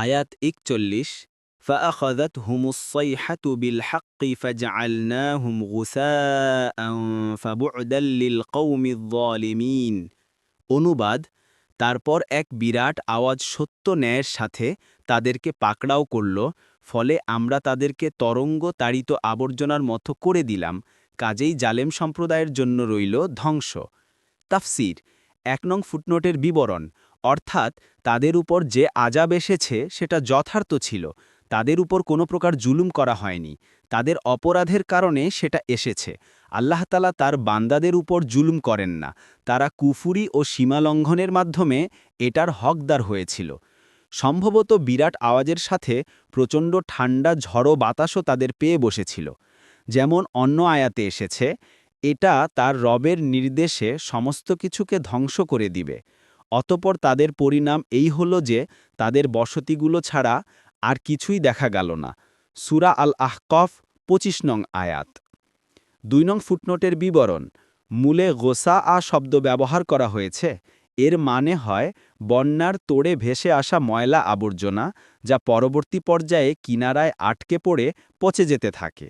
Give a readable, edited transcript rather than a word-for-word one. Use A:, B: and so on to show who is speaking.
A: আয়াত ৪১ فأخذتهم الصيحة بالحق فجعلناهم غثاء فبعدا للقوم الظالمين অনুবাদ তারপর এক বিরাট আওয়াজ সত্য ন্যায়ের সাথে তাদেরকে পাকড়াও করল, ফলে আমরা তাদেরকে তরঙ্গ তাড়িত আবর্জনার মতো করে দিলাম, কাজেই জালেম সম্প্রদায়ের জন্য রইল ধ্বংস। তাফসির ১ নং ফুটনোটের বিবরণ, অর্থাৎ তাদের উপর যে আযাব এসেছে সেটা যথার্থ ছিল, তাদের উপর কোনো প্রকার জুলুম করা হয়নি, তাদের অপরাধের কারণে সেটা এসেছে। আল্লাহ তাআলা তার বান্দাদের উপর জুলুম করেন না, তারা কুফুরি ও সীমালঙ্ঘনের মাধ্যমে এটার হকদার হয়েছিল। সম্ভবত বিরাট আওয়াজের সাথে প্রচণ্ড ঠান্ডা ঝড়ো বাতাসও তাদের পেয়ে বসেছিল। যেমন অন্য আয়াতে এসেছে, এটা তার রবের নির্দেশে সমস্ত কিছুকে ধ্বংস করে দিবে। অতঃপর তাদের পরিণাম এই হল যে তাদের বসতিগুলো ছাড়া আর কিছুই দেখা গেল না। সূরা আল আহকাফ ২৫ নং আয়াত। ২ নং ফুটনোটের বিবরণ, মূলে গোসা শব্দ ব্যবহার করা হয়েছে। এর মানে হয় বন্যার তোড়ে ভেসে আসা ময়লা আবর্জনা, যা পরবর্তী পর্যায়ে কিনারায় আটকে পড়ে পচে যেতে থাকে।